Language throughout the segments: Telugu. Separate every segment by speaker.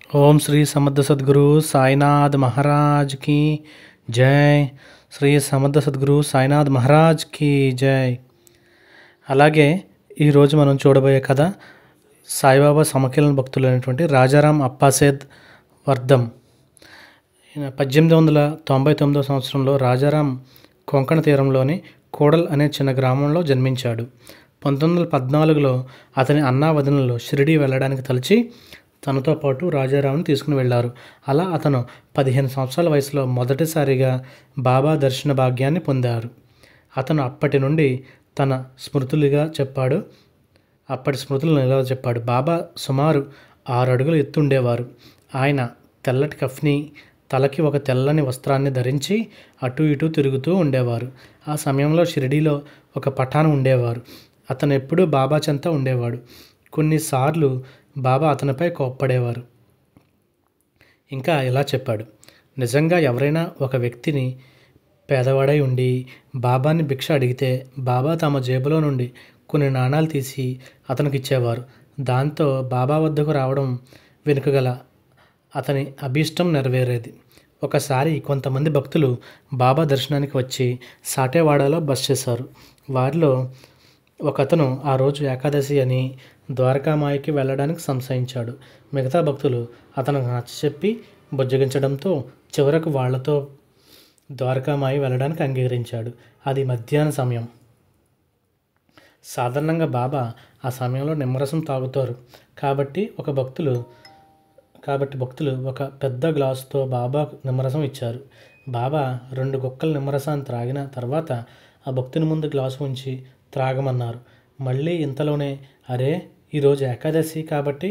Speaker 1: ఓం శ్రీ సమర్థ సద్గురు సాయినాథ్ మహారాజ్ కి జై. శ్రీ సమర్థ సద్గురు సాయినాథ్ మహారాజ్ కి జై. అలాగే ఈరోజు మనం చూడబోయే కథ సాయిబాబా సమకాలీన భక్తులైనటువంటి రాజారాం అప్పాసేద్ వర్ధం. 1899 సంవత్సరంలో రాజారాం కొంకణ తీరంలోని కోడల్ అనే చిన్న గ్రామంలో జన్మించాడు. 1914లో అతని అన్నా వదినలు షిరిడీ వెళ్ళడానికి తలచి తనతో పాటు రాజారాంను తీసుకుని వెళ్ళారు. అలా అతను 15 సంవత్సరాల వయసులో మొదటిసారిగా బాబా దర్శన భాగ్యాన్ని పొందారు. అతను అప్పటి నుండి తన అప్పటి స్మృతులను ఇలా చెప్పాడు. బాబా సుమారు 6 అడుగులు ఎత్తుండేవారు. ఆయన తెల్లటి కఫ్ని, తలకి ఒక తెల్లని వస్త్రాన్ని ధరించి అటు ఇటు తిరుగుతూ ఉండేవారు. ఆ సమయంలో షిరిడీలో ఒక పఠాన్ ఉండేవారు. అతను ఎప్పుడూ బాబా చెంత ఉండేవాడు. కొన్నిసార్లు బాబా అతనిపై కోప్పడేవారు. ఇంకా ఇలా చెప్పాడు. నిజంగా ఎవరైనా ఒక వ్యక్తిని పేదవాడై ఉండి బాబాని భిక్ష అడిగితే బాబా తమ జేబులో నుండి కొన్ని నాణాలు తీసి అతనికి ఇచ్చేవారు. దాంతో బాబా వద్దకు రావడం వెనుక గల అతని అభీష్టం నెరవేరేది. ఒకసారి కొంతమంది భక్తులు బాబా దర్శనానికి వచ్చి సాటేవాడలో బస చేశారు. వారిలో ఒకతను ఆ రోజు ఏకాదశి అని ద్వారకామాయికి వెళ్ళడానికి సంశయించాడు. మిగతా భక్తులు అతనికి నచ్చచెప్పి బుజ్జగించడంతో చివరకు వాళ్లతో ద్వారకామాయి వెళ్ళడానికి అంగీకరించాడు. అది మధ్యాహ్న సమయం. సాధారణంగా బాబా ఆ సమయంలో నిమ్మరసం తాగుతారు. కాబట్టి భక్తులు ఒక పెద్ద గ్లాసుతో బాబాకు నిమ్మరసం ఇచ్చారు. బాబా 2 గుక్కల నిమ్మరసాన్ని త్రాగిన తర్వాత ఆ భక్తుని ముందు గ్లాసు ఉంచి త్రాగమన్నారు. మళ్ళీ ఇంతలోనే, అరే ఈరోజు ఏకాదశి కాబట్టి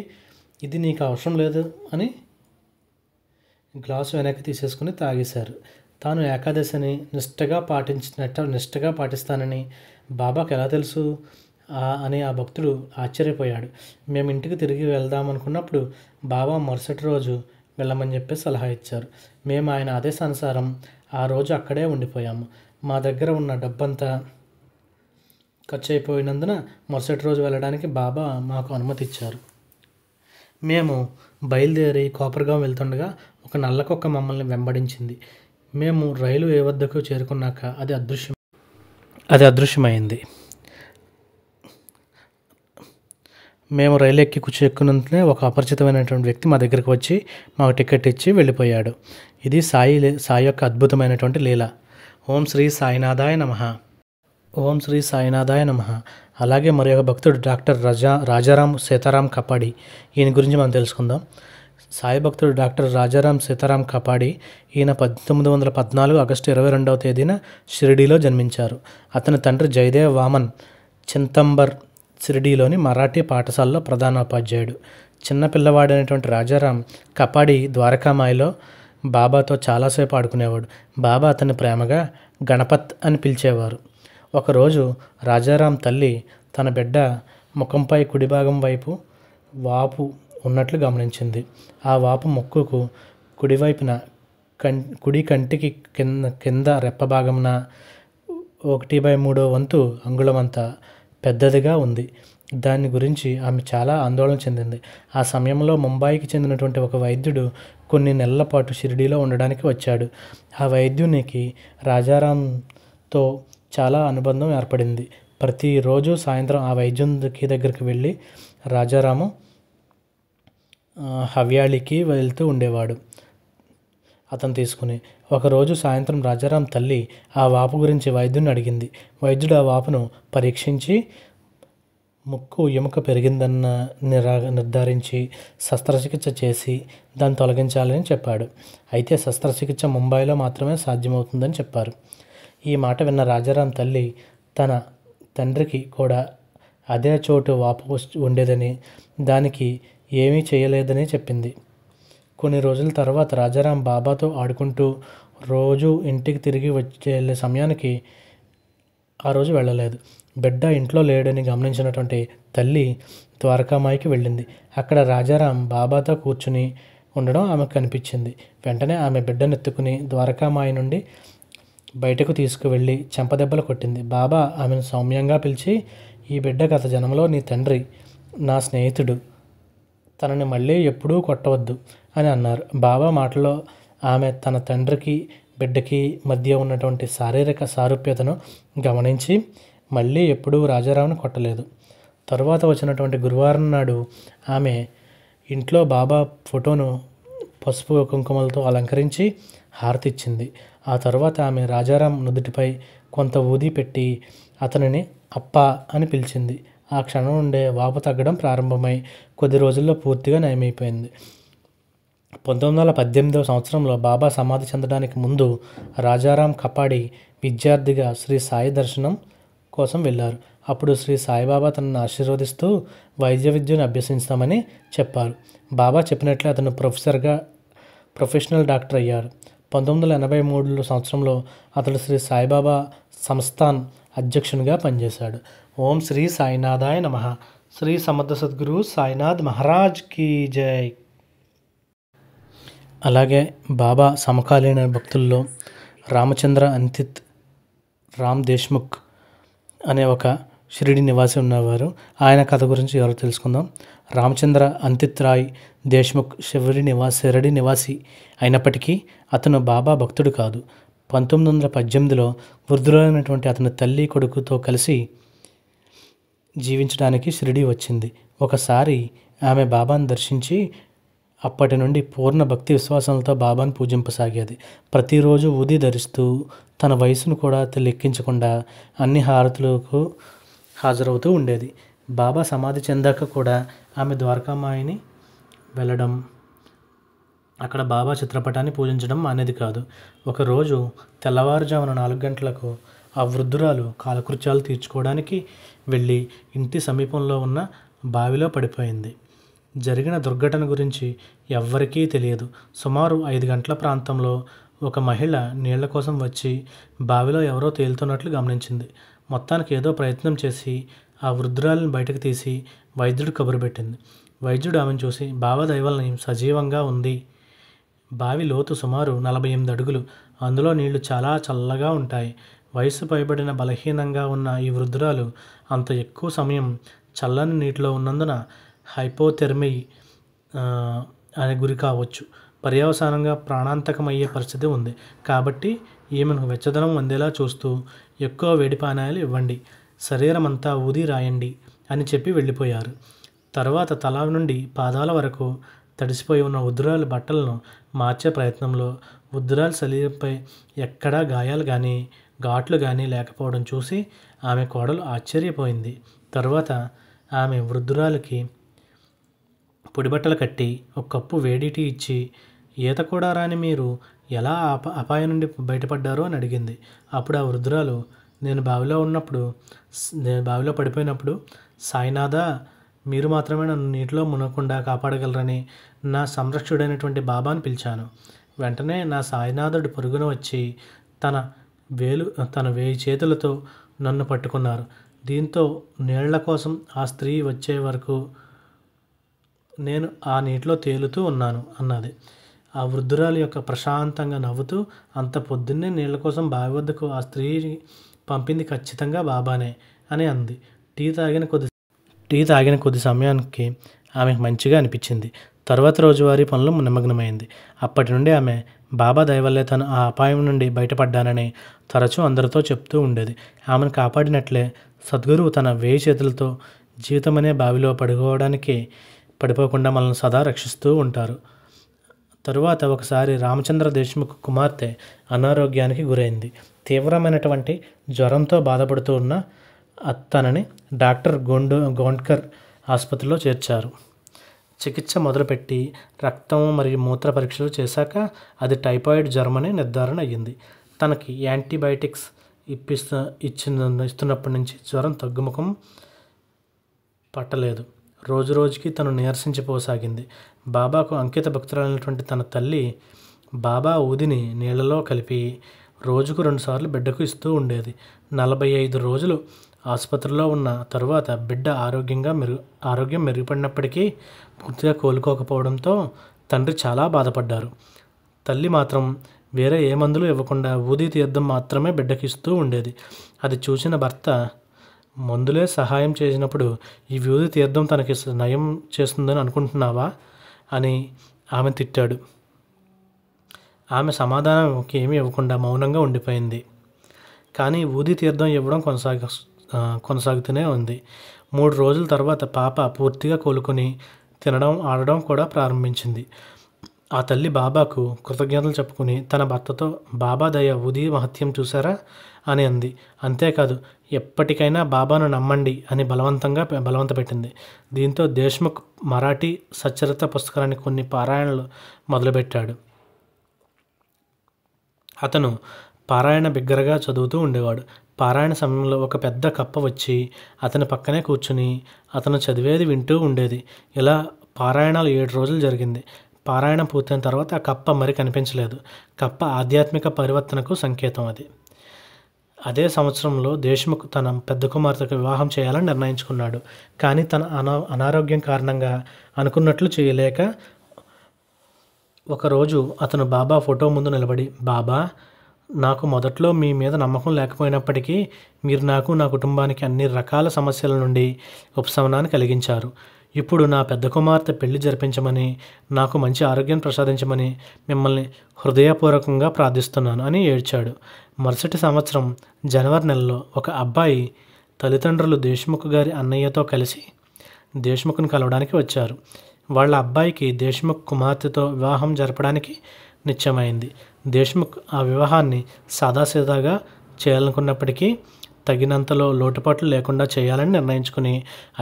Speaker 1: ఇది నీకు అవసరం లేదు అని గ్లాసు వెనక్కి తీసేసుకుని తాగేశారు. తాను ఏకాదశిని నిష్టగా పాటిస్తానని బాబాకు ఎలా తెలుసు అని ఆ భక్తుడు ఆశ్చర్యపోయాడు. మేము ఇంటికి తిరిగి వెళ్దామనుకున్నప్పుడు బాబా మరుసటి రోజు వెళ్ళమని చెప్పి సలహా ఇచ్చారు. మేము ఆయన ఆదేశానుసారం ఆ రోజు అక్కడే ఉండిపోయాము. మా దగ్గర ఉన్న డబ్బంతా ఖర్చు అయిపోయినందున మరుసటి రోజు వెళ్ళడానికి బాబా మాకు అనుమతి ఇచ్చారు. మేము బయలుదేరి కోపర్గాం వెళ్తుండగా ఒక నల్లకొక్క మమ్మల్ని వెంబడించింది. మేము రైలు ఏ వద్దకు చేరుకున్నాక అది అదృశ్యమైంది. మేము రైలు ఎక్కి ఎక్కునంతనే ఒక అపరిచితమైనటువంటి వ్యక్తి మా దగ్గరికి వచ్చి మాకు టికెట్ ఇచ్చి వెళ్ళిపోయాడు. ఇది సాయి యొక్క అద్భుతమైనటువంటి లీల. ఓం శ్రీ సాయినాథాయ నమః. ఓం శ్రీ సాయినాథాయ నమః. అలాగే మరి ఒక భక్తుడు డాక్టర్ రాజారాం సీతారాం కపాడి. ఈయన గురించి మనం తెలుసుకుందాం. సాయి భక్తుడు డాక్టర్ రాజారాం సీతారాం కపాడి. ఈయన 1914 ఆగస్టు 22వ తేదీన షిరిడీలో జన్మించారు. అతని తండ్రి జయదేవ్ వామన్ చింతంబర్ షిరిడీలోని మరాఠీ పాఠశాలలో ప్రధానోపాధ్యాయుడు. చిన్నపిల్లవాడైనటువంటి రాజారాం కపాడి ద్వారకామాయిలో బాబాతో చాలాసేపు ఆడుకునేవాడు. బాబా అతన్ని ప్రేమగా గణపత్ అని పిలిచేవారు. ఒకరోజు రాజారాం తల్లి తన బిడ్డ ముఖంపై కుడి భాగం వైపు వాపు ఉన్నట్లు గమనించింది. ఆ వాపు ముక్కుకు కుడివైపున కుడి కంటికి కింద రెప్ప భాగంన 1/3 వంతు అంగుళమంత పెద్దదిగా ఉంది. దాని గురించి ఆమె చాలా ఆందోళన చెందింది. ఆ సమయంలో ముంబాయికి చెందినటువంటి ఒక వైద్యుడు కొన్ని నెలల పాటు షిరిడీలో ఉండడానికి వచ్చాడు. ఆ వైద్యునికి రాజారాంతో చాలా అనుబంధం ఏర్పడింది. ప్రతిరోజు సాయంత్రం ఆ వైద్యునికి దగ్గరికి వెళ్ళి రాజారాము హవ్యాళికి వెళ్తూ ఉండేవాడు అతను తీసుకుని. ఒకరోజు సాయంత్రం రాజారాం తల్లి ఆ వాపు గురించి వైద్యుని అడిగింది. వైద్యుడు ఆ వాపును పరీక్షించి ముక్కు ఎముక పెరిగిందన్న నిర్ధారించి శస్త్రచికిత్స చేసి దాన్ని తొలగించాలని చెప్పాడు. అయితే శస్త్రచికిత్స ముంబైలో మాత్రమే సాధ్యమవుతుందని చెప్పారు. ఈ మాట విన్న రాజారాం తల్లి తన తండ్రికి కూడా అదే చోటు వాపు ఉండేదని, దానికి ఏమీ చేయలేదని చెప్పింది. కొన్ని రోజుల తర్వాత రాజారాం బాబాతో ఆడుకుంటూ రోజు ఇంటికి తిరిగి వెళ్ళే సమయానికి ఆ రోజు వెళ్ళలేదు. బిడ్డ ఇంట్లో లేడని గమనించినటువంటి తల్లి ద్వారకామాయికి వెళ్ళింది. అక్కడ రాజారాం బాబాతో కూర్చుని ఉండడం ఆమెకు కనిపించింది. వెంటనే ఆమె బిడ్డనెత్తుకుని ద్వారకామాయి నుండి బయటకు తీసుకువెళ్ళి చెంపదెబ్బలు కొట్టింది. బాబా ఆమెను సౌమ్యంగా పిలిచి, ఈ బిడ్డ గత జన్మలో నీ తండ్రి నా స్నేహితుడు, తనని మళ్ళీ ఎప్పుడూ కొట్టవద్దు అని అన్నారు. బాబా మాటలో ఆమె తన తండ్రికి బిడ్డకి మధ్య ఉన్నటువంటి శారీరక సారూప్యతను గమనించి మళ్ళీ ఎప్పుడూ రాజారావుని కొట్టలేదు. తరువాత వచ్చినటువంటి గురువారం నాడు ఆమె ఇంట్లో బాబా ఫోటోను పసుపు కుంకుమలతో అలంకరించి హారతి ఇచ్చింది. ఆ తర్వాత ఆమె రాజారాం నుదుటిపై కొంత ఊది పెట్టి అతనిని అప్ప అని పిలిచింది. ఆ క్షణం నుండే వాపు తగ్గడం ప్రారంభమై కొద్ది రోజుల్లో పూర్తిగా నయమైపోయింది. 1918వ సంవత్సరంలో బాబా సమాధి చెందడానికి ముందు రాజారాం కపాడి విద్యార్థిగా శ్రీ సాయి దర్శనం కోసం వెళ్ళారు. అప్పుడు శ్రీ సాయిబాబా తనను ఆశీర్వదిస్తూ వైద్య విద్యను అభ్యసించామని చెప్పారు. బాబా చెప్పినట్లే అతను ప్రొఫెషనల్ డాక్టర్ అయ్యారు. 1983 సంవత్సరంలో అతడు శ్రీ సాయిబాబా సంస్థాన్ అధ్యక్షునిగా పనిచేశాడు. ఓం శ్రీ సాయినాథాయ నమః. శ్రీ సమర్థ సద్గురు సాయినాథ్ మహారాజ్ కీ జై. అలాగే బాబా సమకాలీన భక్తుల్లో రామచంద్ర అంతిత్ రామ్ దేశ్ముఖ్ అనే ఒక షిరిడి నివాసి ఉన్నవారు. ఆయన కథ గురించి ఎవరో తెలుసుకుందాం. రామచంద్ర అంతిత్ రాయ్ దేశ్ముఖ్ షిరిడి నివాసి అయినప్పటికీ అతను బాబా భక్తుడు కాదు. 1918లో వృద్ధులైనటువంటి అతని తల్లి కొడుకుతో కలిసి జీవించడానికి షిరిడి వచ్చింది. ఒకసారి ఆమె బాబాను దర్శించి అప్పటి నుండి పూర్ణ భక్తి విశ్వాసాలతో బాబాను పూజింపసాగేది. ప్రతిరోజు ఊది ధరిస్తూ తన వయసును కూడా లెక్కించకుండా అన్ని హారతులకు హాజరవుతూ ఉండేది. బాబా సమాధి చెందాక కూడా ఆమె ద్వారకామాయిని వెళ్ళడం, అక్కడ బాబా చిత్రపటాన్ని పూజించడం అనేది కాదు. ఒకరోజు తెల్లవారుజామున 4 గంటలకు ఆ వృద్ధురాలు కాలకృత్యాలు తీర్చుకోవడానికి వెళ్ళి ఇంటి సమీపంలో ఉన్న బావిలో పడిపోయింది. జరిగిన దుర్ఘటన గురించి ఎవ్వరికీ తెలియదు. సుమారు 5 గంటల ప్రాంతంలో ఒక మహిళ నీళ్ల కోసం వచ్చి బావిలో ఎవరో తేలుతున్నట్లు గమనించింది. మొత్తానికి ఏదో ప్రయత్నం చేసి ఆ వృద్ధురాలిని బయటకు తీసి వైద్యుడు కబురు పెట్టింది. వైద్యుడు ఆమెను చూసి బాబా దయవల్ని సజీవంగా ఉంది. బావి లోతు సుమారు 48 అడుగులు. అందులో నీళ్లు చాలా చల్లగా ఉంటాయి. వయసు పైబడిన బలహీనంగా ఉన్న ఈ వృద్ధురాలు అంత ఎక్కువ సమయం చల్లని నీటిలో ఉన్నందున హైపోథెర్మీ అనే గురి కావచ్చు. పర్యవసానంగా ప్రాణాంతకమయ్యే పరిస్థితి ఉంది. కాబట్టి ఈమెను వెచ్చదనం అందేలా చూస్తూ ఎక్కువ వేడి పానీయాలు ఇవ్వండి, శరీరం అంతా ఊది రాయండి అని చెప్పి వెళ్ళిపోయారు. తర్వాత తల నుండి పాదాల వరకు తడిసిపోయి ఉన్న వృద్ధురాలి బట్టలను మార్చే ప్రయత్నంలో వృద్ధురాలి శరీరంపై ఎక్కడా గాయాలు కానీ ఘాట్లు కానీ లేకపోవడం చూసి ఆమె కోడలు ఆశ్చర్యపోయింది. తర్వాత ఆమె వృద్ధురాలికి పొడిబట్టలు కట్టి ఒక కప్పు వేడి టీ ఇచ్చి, ఈత కూడా రాని మీరు ఎలా అపాయం నుండి బయటపడ్డారో అని అడిగింది. అప్పుడు ఆ వృద్ధురాలు, నేను బావిలో పడిపోయినప్పుడు సాయినాథ మీరు మాత్రమే నన్ను నీటిలో మునగకుండా కాపాడగలరని నా సంరక్షకుడైనటువంటి బాబాను పిలిచాను. వెంటనే నా సాయినాథుడు పరుగున వచ్చి తన 1000 చేతులతో నన్ను పట్టుకున్నారు. దీంతో నీళ్ల కోసం ఆ స్త్రీ వచ్చే వరకు నేను ఆ నీటిలో తేలుతూ ఉన్నాను అన్నది. ఆ వృద్ధురాలు యొక్క ప్రశాంతంగా నవ్వుతూ, అంత పొద్దున్నే నీళ్ల కోసం బావి వద్దకు ఆ స్త్రీని పంపింది ఖచ్చితంగా బాబానే అని అంది. టీ తాగిన కొద్ది సమయానికి ఆమెకు మంచిగా అనిపించింది. తర్వాత రోజువారీ పనులు నిమగ్నమైంది. అప్పటి నుండి ఆమె బాబా దయవల్లే తను ఆ అపాయం నుండి బయటపడ్డానని తరచూ అందరితో చెప్తూ ఉండేది. ఆమెను కాపాడినట్లే సద్గురువు తన 1000 చేతులతో జీవితమనే బావిలో పడిపోకుండా మనల్ని సదా రక్షిస్తూ ఉంటారు. తరువాత ఒకసారి రామచంద్ర దేశ్ముఖ్ కుమార్తె అనారోగ్యానికి గురైంది. తీవ్రమైనటువంటి జ్వరంతో బాధపడుతూ ఉన్న తనని డాక్టర్ గోండ్కర్ ఆసుపత్రిలో చేర్చారు. చికిత్స మొదలుపెట్టి రక్తం మరియు మూత్ర పరీక్షలు చేశాక అది టైఫాయిడ్ జ్వరమని నిర్ధారణ అయ్యింది. తనకి యాంటీబయాటిక్స్ ఇస్తున్నప్పటి నుంచి జ్వరం తగ్గుముఖం పట్టలేదు. రోజు రోజుకి తను నీరసించిపోసాగింది. బాబాకు అంకిత భక్తురాలైనటువంటి తన తల్లి బాబా ఊదిని నీళ్లలో కలిపి రోజుకు 2 సార్లు బిడ్డకు ఇస్తూ ఉండేది. 45 రోజులు ఆసుపత్రిలో ఉన్న తరువాత బిడ్డ ఆరోగ్యం మెరుగుపడినప్పటికీ పూర్తిగా కోలుకోకపోవడంతో తండ్రి చాలా బాధపడ్డారు. తల్లి మాత్రం వేరే ఏ మందులు ఇవ్వకుండా ఊది తీర్థం మాత్రమే బిడ్డకి ఇస్తూ ఉండేది. అది చూసిన భర్త, మందులే సహాయం చేసినప్పుడు ఈ ఊది తీర్థం తనకి నయం చేస్తుందని అనుకుంటున్నావా అని ఆమె తిట్టాడు. ఆమె సమాధానంకి ఏమీ ఇవ్వకుండా మౌనంగా ఉండిపోయింది. కానీ ఊది తీర్థం ఇవ్వడం కొనసాగుతూనే ఉంది. 3 రోజుల తర్వాత పాప పూర్తిగా కోలుకొని తినడం, ఆడడం కూడా ప్రారంభించింది. ఆ తల్లి బాబాకు కృతజ్ఞతలు చెప్పుకుని తన భర్తతో, బాబా దయ, ఊది మహత్యం చూసారా అని అంది. అంతేకాదు, ఎప్పటికైనా బాబాను నమ్మండి అని బలవంత పెట్టింది. దీంతో దేశ్ముఖ్ మరాఠీ సచ్చరిత్ర పుస్తకాన్ని కొన్ని పారాయణలు మొదలుపెట్టాడు. అతను పారాయణ బిగ్గరగా చదువుతూ ఉండేవాడు. పారాయణ సమయంలో ఒక పెద్ద కప్ప వచ్చి అతని పక్కనే కూర్చుని అతను చదివేది వింటూ ఉండేది. ఇలా పారాయణాలు 7 రోజులు జరిగింది. పారాయణం పూర్తయిన తర్వాత ఆ కప్ప మరి కనిపించలేదు. కప్ప ఆధ్యాత్మిక పరివర్తనకు సంకేతం అది. అదే సంవత్సరంలో దేశ్ముఖ్ తన పెద్ద కుమార్తెకు వివాహం చేయాలని నిర్ణయించుకున్నాడు. కానీ తన అనారోగ్యం కారణంగా అనుకున్నట్లు చేయలేక ఒకరోజు అతను బాబా ఫోటో ముందు నిలబడి, బాబా, నాకు మొదట్లో మీ మీద నమ్మకం లేకపోయినప్పటికీ మీరు నాకు, నా కుటుంబానికి అన్ని రకాల సమస్యల నుండి ఉపశమనాన్ని కలిగించారు. ఇప్పుడు నా పెద్ద కుమార్తె పెళ్లి జరిపించమని, నాకు మంచి ఆరోగ్యం ప్రసాదించమని మిమ్మల్ని హృదయపూర్వకంగా ప్రార్థిస్తున్నాను అని ఏడ్చాడు. మరుసటి సంవత్సరం జనవరి నెలలో ఒక అబ్బాయి తల్లిదండ్రులు దేశ్ముఖ్ గారి అన్నయ్యతో కలిసి దేశ్ముఖ్ను కలవడానికి వచ్చారు. వాళ్ళ అబ్బాయికి దేశ్ముఖ్ కుమార్తెతో వివాహం జరపడానికి నిశ్చయమైంది. దేశ్ముఖ్ ఆ వివాహాన్ని సాదాసీదాగా చేయాలనుకున్నప్పటికీ తగినంతలో లోటుపాట్లు లేకుండా చేయాలని నిర్ణయించుకుని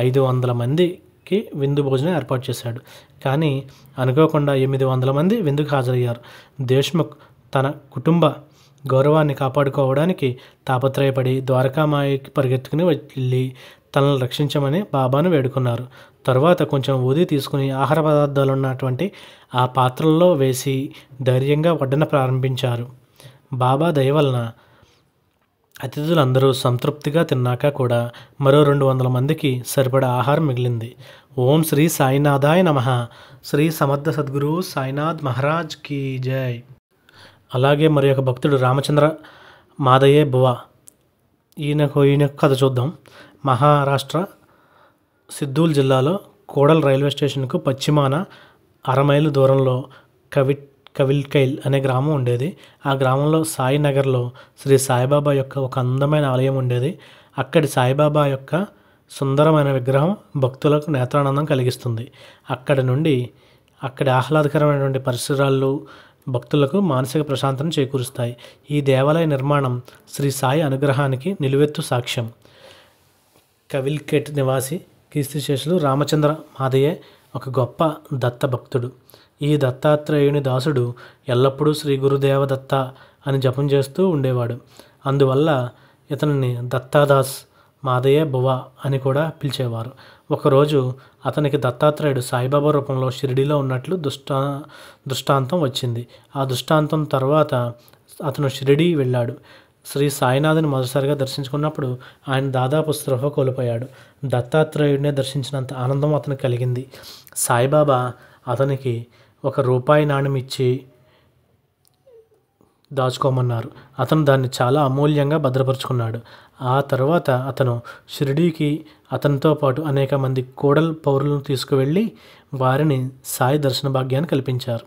Speaker 1: 500 మందికి విందు భోజనం ఏర్పాటు చేశాడు. కానీ అనుకోకుండా 800 మంది విందుకు హాజరయ్యారు. దేశ్ముఖ్ తన కుటుంబ గౌరవాన్ని కాపాడుకోవడానికి తాపత్రయపడి ద్వారకామాయికి పరిగెత్తుకుని వెళ్ళి తనను రక్షించమని బాబాను వేడుకున్నారు. తరువాత కొంచెం ఊది తీసుకుని ఆహార పదార్థాలు ఉన్నటువంటి ఆ పాత్రల్లో వేసి ధైర్యంగా వడ్డన ప్రారంభించారు. బాబా దయ వలన అతిథులందరూ సంతృప్తిగా తిన్నాక కూడా మరో 200 మందికి సరిపడా ఆహారం మిగిలింది. ఓం శ్రీ సాయినాథాయ నమః. శ్రీ సమర్థ సద్గురు సాయినాథ్ మహారాజ్ కీ జై. అలాగే మరి ఒక భక్తుడు రామచంద్ర మాదయ్య బువా, ఈయన కథ చూద్దాం. మహారాష్ట్ర సిద్దూల్ జిల్లాలో కోడల్ రైల్వే స్టేషన్కు పశ్చిమాన 1/2 మైలు దూరంలో కవిల్కైల్ అనే గ్రామం ఉండేది. ఆ గ్రామంలో సాయినగర్లో శ్రీ సాయిబాబా యొక్క ఒక అందమైన ఆలయం ఉండేది. అక్కడి సాయిబాబా యొక్క సుందరమైన విగ్రహం భక్తులకు నేత్రానందం కలిగిస్తుంది. అక్కడి ఆహ్లాదకరమైనటువంటి పరిసరాలు భక్తులకు మానసిక ప్రశాంతతను చేకూరుస్తాయి. ఈ దేవాలయ నిర్మాణం శ్రీ సాయి అనుగ్రహానికి నిలువెత్తు సాక్ష్యం. కవిల్కేట్ నివాసి కీర్తిశేషులు రామచంద్ర మాదయ్య ఒక గొప్ప దత్త భక్తుడు. ఈ దత్తాత్రేయుని దాసుడు ఎల్లప్పుడూ శ్రీ గురుదేవ దత్త అని జపం చేస్తూ ఉండేవాడు. అందువల్ల ఇతనిని దత్తాదాస్ మాదయ్య బువా అని కూడా పిలిచేవారు. ఒకరోజు అతనికి దత్తాత్రేయుడు సాయిబాబా రూపంలో షిరిడీలో ఉన్నట్లు దృష్టాంతం వచ్చింది. ఆ దృష్టాంతం తర్వాత అతను షిరిడీ వెళ్ళాడు. శ్రీ సాయినాథుని మొదటిసారిగా దర్శించుకున్నప్పుడు ఆయన దాదాపు స్పృహ కోల్పోయాడు. దత్తాత్రేయుడినే దర్శించినంత ఆనందం అతనికి కలిగింది. సాయిబాబా అతనికి ₹1 నాణెం ఇచ్చి దాచుకోమన్నారు. అతను దాన్ని చాలా అమూల్యంగా భద్రపరుచుకున్నాడు. ఆ తర్వాత అతను షిరిడీకి అతనితో పాటు అనేక మంది కోడల్ పౌరులను తీసుకువెళ్ళి వారిని సాయి దర్శన భాగ్యాన్ని కల్పించారు.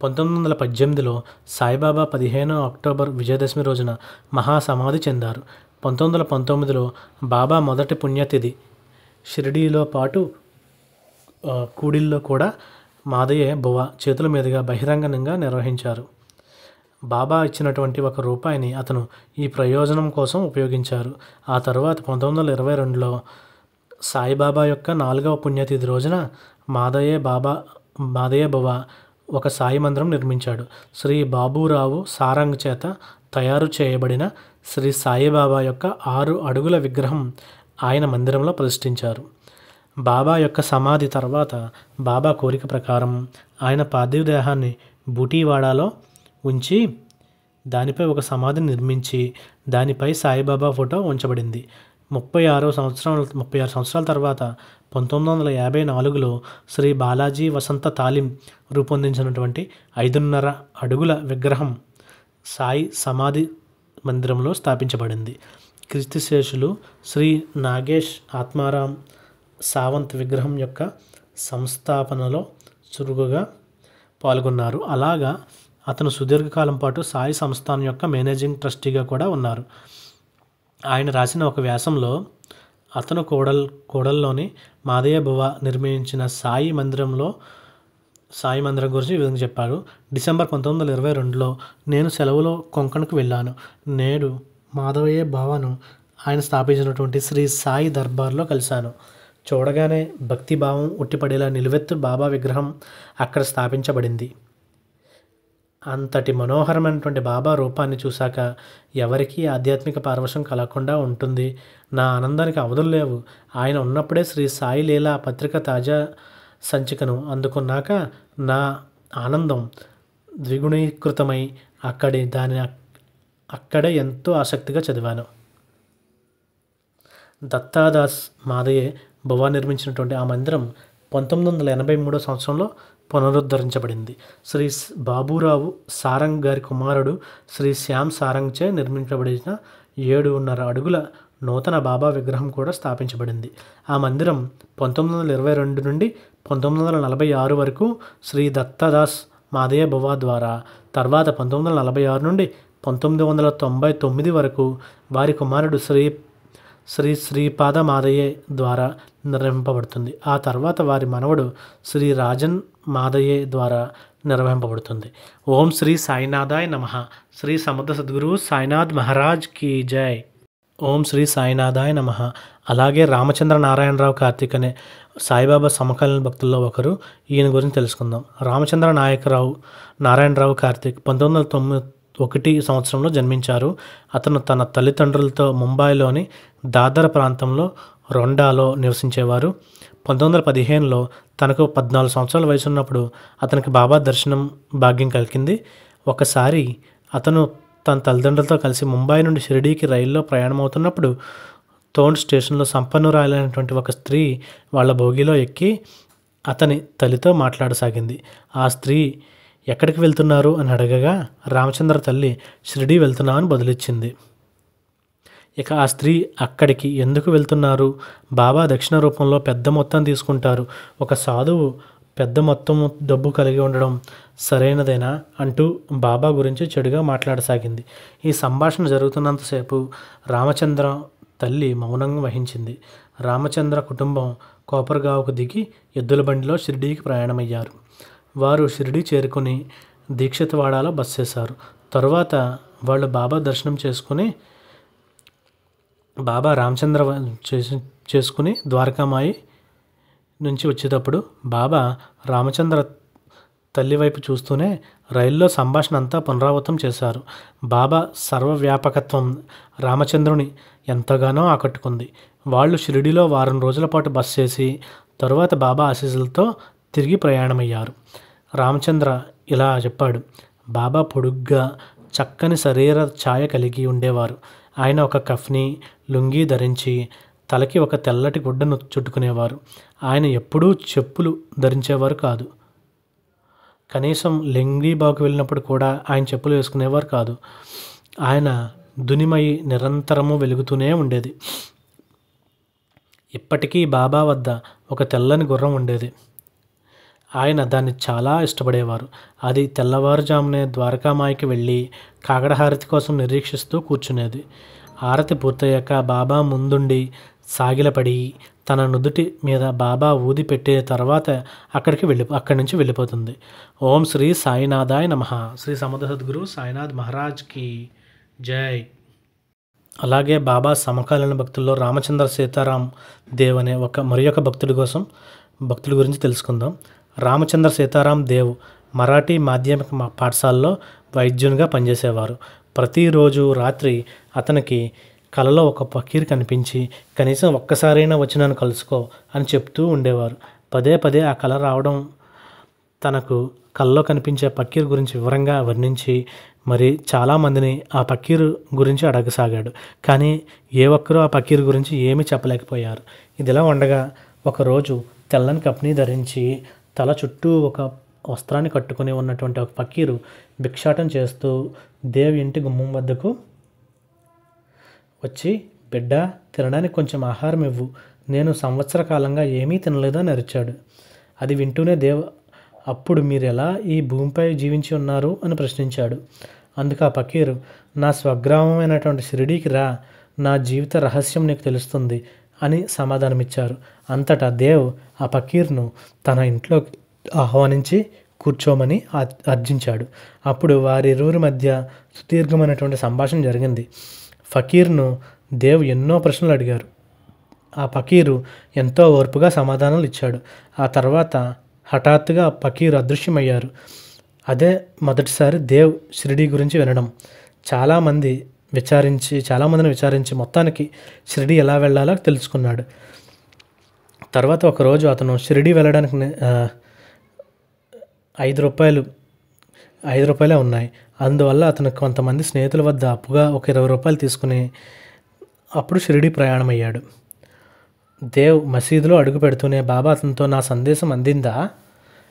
Speaker 1: 1918లో సాయిబాబా 15 అక్టోబర్ విజయదశమి రోజున మహాసమాధి చెందారు. 1919లో బాబా మొదటి పుణ్యతిథి షిరిడీలో పాటు కూడిల్లో కూడా మాదయ్య బువా చేతుల మీదుగా బహిరంగంగా నిర్వహించారు. బాబా ఇచ్చినటువంటి ₹1 అతను ఈ ప్రయోజనం కోసం ఉపయోగించారు. ఆ తర్వాత 1922లో సాయిబాబా యొక్క 4వ పుణ్యతిథి రోజున మాదయ్య బువా ఒక సాయి మందిరం నిర్మించాడు. శ్రీ బాబూరావు సారంగ్ చేత తయారు చేయబడిన శ్రీ సాయిబాబా యొక్క 6 అడుగుల విగ్రహం ఆయన మందిరంలో ప్రతిష్ఠించారు. బాబా యొక్క సమాధి తర్వాత బాబా కోరిక ప్రకారం ఆయన పార్థివ దేహాన్ని బూటీవాడాలో ఉంచి దానిపై ఒక సమాధిని నిర్మించి దానిపై సాయిబాబా ఫోటో ఉంచబడింది. 36 సంవత్సరాల తర్వాత 1954లో శ్రీ బాలాజీ వసంత తాలిం రూపొందించినటువంటి 5.5 అడుగుల విగ్రహం సాయి సమాధి మందిరంలో స్థాపించబడింది. కీర్తిశేషులు శ్రీ నాగేష్ ఆత్మారాం సావంత్ విగ్రహం యొక్క సంస్థాపనలో చురుకుగా పాల్గొన్నారు. అలాగా అతను సుదీర్ఘకాలం పాటు సాయి సంస్థానం యొక్క మేనేజింగ్ ట్రస్టీగా కూడా ఉన్నారు. ఆయన రాసిన ఒక వ్యాసంలో అతను కోడల్లోని మాదయ్య బువ నిర్మించిన సాయి మందిరం గురించి ఈ విధంగా చెప్పారు. డిసెంబర్ 1922లో నేను సెలవులో కొంకణకు వెళ్ళాను. నేడు మాధవయ్య బావను ఆయన స్థాపించినటువంటి శ్రీ సాయి దర్బార్లో కలిశాను. చూడగానే భక్తిభావం ఉట్టిపడేలా నిలువెత్తు బాబా విగ్రహం అక్కడ స్థాపించబడింది. అంతటి మనోహరమైనటువంటి బాబా రూపాన్ని చూశాక ఎవరికీ ఆధ్యాత్మిక పారవశం కలగకుండా ఉంటుంది. నా ఆనందానికి అవధులు లేవు. ఆయన ఉన్నప్పుడే శ్రీ సాయి లీలా పత్రిక తాజా సంచికను అందుకున్నాక నా ఆనందం ద్విగుణీకృతమై అక్కడే ఎంతో ఆసక్తిగా చదివాను. దత్తాదాస్ మాదయ్య బువ నిర్మించినటువంటి ఆ మందిరం 1983 సంవత్సరంలో పునరుద్ధరించబడింది. శ్రీ బాబురావు సారంగ్ గారి కుమారుడు శ్రీ శ్యామ్ సారంగ్చే నిర్మించబడిన 7.5 అడుగుల నూతన బాబా విగ్రహం కూడా స్థాపించబడింది. ఆ మందిరం 1922 నుండి 1946 వరకు శ్రీ దత్తాదాస్ మాదయ్య బువ ద్వారా, తర్వాత 1946 నుండి 1999 వరకు వారి కుమారుడు శ్రీపాద మాదయ్య ద్వారా నిర్వహింపబడుతుంది. ఆ తర్వాత వారి మనవడు శ్రీ రాజన్ మాదయ్య ద్వారా నిర్వహింపబడుతుంది. ఓం శ్రీ సాయినాథాయ నమః. శ్రీ సముద్ర సద్గురు సాయినాథ్ మహారాజ్ కీ జై. ఓం శ్రీ సాయినాథాయ నమః. అలాగే రామచంద్ర నారాయణరావు కార్తిక్ అనే సాయిబాబా సమకాలీన భక్తుల్లో ఒకరు. ఈయన గురించి తెలుసుకుందాం. రామచంద్ర నారాయణరావు కార్తిక్ 1991 సంవత్సరంలో జన్మించారు. అతను తన తల్లిదండ్రులతో ముంబైలోని దాదర్ ప్రాంతంలో రొండాలో నివసించేవారు. 1915లో తనకు 14 సంవత్సరాల వయసు ఉన్నప్పుడు అతనికి బాబా దర్శనం భాగ్యం కలిగింది. ఒకసారి అతను తన తల్లిదండ్రులతో కలిసి ముంబై నుండి షిరిడీకి రైల్లో ప్రయాణమవుతున్నప్పుడు తోండ్ స్టేషన్లో సంపన్నురాలైనటువంటి ఒక స్త్రీ వాళ్ళ బోగిలో ఎక్కి అతని తల్లితో మాట్లాడసాగింది. ఆ స్త్రీ ఎక్కడికి వెళ్తున్నారు అని అడగగా రామచంద్ర తల్లి షిరిడీ వెళ్తున్నామని బదులిచ్చింది. ఇక ఆ స్త్రీ అక్కడికి ఎందుకు వెళ్తున్నారు? బాబా దక్షిణ రూపంలో పెద్ద మొత్తం తీసుకుంటారు. ఒక సాధువు పెద్ద మొత్తం డబ్బు కలిగి ఉండడం సరైనదేనా అంటూ బాబా గురించి చెడుగా మాట్లాడసాగింది. ఈ సంభాషణ జరుగుతున్నంతసేపు రామచంద్ర తల్లి మౌనం వహించింది. రామచంద్ర కుటుంబం కోపర్గావ్కు దిగి ఎద్దుల బండిలో షిరిడీకి ప్రయాణమయ్యారు. వారు షిరిడీ చేరుకుని దీక్షితవాడలో బస చేశారు. తరువాత వాళ్ళు బాబా దర్శనం బాబా రామచంద్ర చేసుకుని ద్వారకామాయి నుంచి వచ్చేటప్పుడు బాబా రామచంద్ర తల్లి వైపు చూస్తూనే రైల్లో సంభాషణ అంతా పునరావృతం చేశారు. బాబా సర్వవ్యాపకత్వం రామచంద్రుని ఎంతగానో ఆకట్టుకుంది. వాళ్ళు షిరిడీలో వారం రోజుల పాటు బస చేసి తరువాత బాబా ఆశీస్సులతో తిరిగి ప్రయాణమయ్యారు. రామచంద్ర ఇలా చెప్పాడు. బాబా పొడుగ్గా చక్కని శరీర ఛాయ కలిగి ఉండేవారు. ఆయన ఒక కఫ్ని లుంగీ ధరించి తలకి ఒక తెల్లటి గుడ్డను చుట్టుకునేవారు. ఆయన ఎప్పుడూ చెప్పులు ధరించేవారు కాదు. కనీసం లెంగిబాకు వెళ్ళినప్పుడు కూడా ఆయన చెప్పులు వేసుకునేవారు కాదు. ఆయన దునిమయి నిరంతరము వెలుగుతూనే ఉండేది. ఇప్పటికీ బాబా వద్ద ఒక తెల్లని గుర్రం ఉండేది. ఆయన దాన్ని చాలా ఇష్టపడేవారు. అది తెల్లవారుజామునే ద్వారకామాయికి వెళ్ళి కాకడహారతి కోసం నిరీక్షిస్తూ కూర్చునేది. హారతి పూర్తయ్యాక బాబా ముందుండి సాగిలపడి తన నుదుటి మీద బాబా ఊది పెట్టే తర్వాత అక్కడి నుంచి వెళ్ళిపోతుంది. ఓం శ్రీ సాయినాథాయ నమః. శ్రీ సముద్ర సద్గురు సాయినాథ్ మహారాజ్కి జై. అలాగే బాబా సమకాలీన భక్తుల్లో రామచంద్ర సీతారాం దేవ్ అనే మరి ఒక భక్తుడి గురించి తెలుసుకుందాం. రామచంద్ర సీతారాం దేవ్ మరాఠీ మాధ్యమిక పాఠశాలలో వైద్యునిగా పనిచేసేవారు. ప్రతిరోజు రాత్రి అతనికి కలలో ఒక ఫకీర్ కనిపించి కనీసం ఒక్కసారైనా వచ్చి నన్ను కలుసుకో అని చెప్తూ ఉండేవారు. పదే పదే ఆ కల రావడం తనకు కలలో కనిపించే ఫకీర్ గురించి వివరంగా వర్ణించి మరి చాలామందిని ఆ ఫకీర్ గురించి అడగసాగాడు. కానీ ఏ ఒక్కరూ ఆ ఫకీర్ గురించి ఏమీ చెప్పలేకపోయారు. ఇదిలా ఉండగా ఒకరోజు తెల్లని కప్ని ధరించి తల చుట్టూ ఒక వస్త్రాన్ని కట్టుకుని ఉన్నటువంటి ఒక ఫకీరు భిక్షాటం చేస్తూ దేవ్ ఇంటి గుమ్మం వద్దకు వచ్చి, బిడ్డ, తినడానికి కొంచెం ఆహారం ఇవ్వు, నేను సంవత్సర కాలంగా ఏమీ తినలేదని అరిచాడు. అది వింటూనే దేవ్ అప్పుడు మీరు ఎలా ఈ భూమిపై జీవించి ఉన్నారు అని ప్రశ్నించాడు. అందుకు ఆ ఫకీరు, నా స్వగ్రామమైనటువంటి షిరిడీకి రా, నా జీవిత రహస్యం నీకు తెలుస్తుంది అని సమాధానమిచ్చారు. అంతటా దేవ్ ఆ ఫకీర్ను తన ఇంట్లోకి ఆహ్వానించి కూర్చోమని అర్జించాడు. అప్పుడు వారిరువురి మధ్య సుదీర్ఘమైనటువంటి సంభాషణ జరిగింది. ఫకీర్ను దేవ్ ఎన్నో ప్రశ్నలు అడిగారు. ఆ ఫకీరు ఎంతో ఓర్పుగా సమాధానాలు ఇచ్చాడు. ఆ తర్వాత హఠాత్తుగా ఫకీరు అదృశ్యమయ్యారు. అదే మొదటిసారి దేవ్ షిరిడీ గురించి వినడం. చాలామందిని విచారించి మొత్తానికి షిరిడీ ఎలా వెళ్ళాలో తెలుసుకున్నాడు. తర్వాత ఒకరోజు అతను షిరిడీ వెళ్ళడానికి ₹5 ఉన్నాయి. అందువల్ల అతను కొంతమంది స్నేహితుల వద్ద అప్పుగా ఒక ₹20 తీసుకుని అప్పుడు షిరిడీ ప్రయాణమయ్యాడు. దేవ్ మసీదులో అడుగు పెడుతూనే బాబా అతనితో, నా సందేశం అందిందా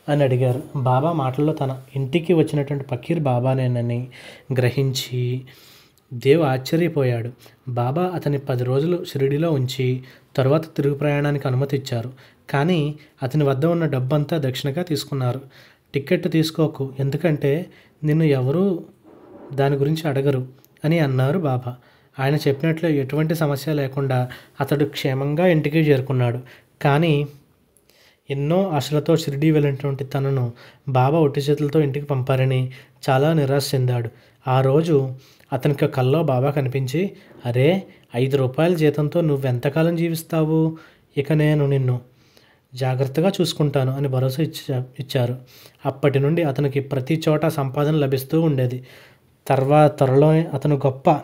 Speaker 1: అని అడిగారు. బాబా మాటల్లో తన ఇంటికి వచ్చినటువంటి ఫకీర్ బాబానేనని గ్రహించి దేవ్ ఆశ్చర్యపోయాడు. బాబా అతని 10 రోజులు షిరిడీలో ఉంచి తరువాత తిరుగు ప్రయాణానికి అనుమతి ఇచ్చారు. కానీ అతని వద్ద ఉన్న డబ్బంతా దక్షిణగా తీసుకున్నారు. టికెట్ తీసుకోకు, ఎందుకంటే నిన్ను ఎవరూ దాని గురించి అడగరు అని అన్నారు బాబా. ఆయన చెప్పినట్లు ఎటువంటి సమస్య లేకుండా అతడు క్షేమంగా ఇంటికి చేరుకున్నాడు. కానీ ఎన్నో ఆశలతో షిరిడీ వెళ్ళినటువంటి తనను బాబా ఒట్టి చేతులతో ఇంటికి పంపారని చాలా నిరాశ చెందాడు. ఆ రోజు అతనికి కల్లో బాబా కనిపించి, అరే, ₹5 జీతంతో నువ్వెంతకాలం జీవిస్తావు? ఇక నేను నిన్ను జాగ్రత్తగా చూసుకుంటాను అని భరోసా ఇచ్చారు. అప్పటి నుండి అతనికి ప్రతి చోట సంపాదన లభిస్తూ ఉండేది. త్వరలోనే అతను గొప్ప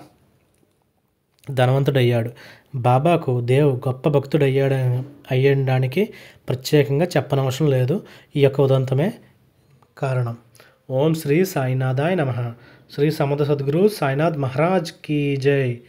Speaker 1: ధనవంతుడయ్యాడు. బాబాకు దేవ్ గొప్ప అయ్యడానికి ప్రత్యేకంగా చెప్పనవసరం లేదు. ఈ యొక్క ఉదంతమే కారణం. ఓం శ్రీ సాయినాథాయ నమః. శ్రీ సమర్థ సద్గురు సాయినాథ్ మహారాజ్ కీ జై.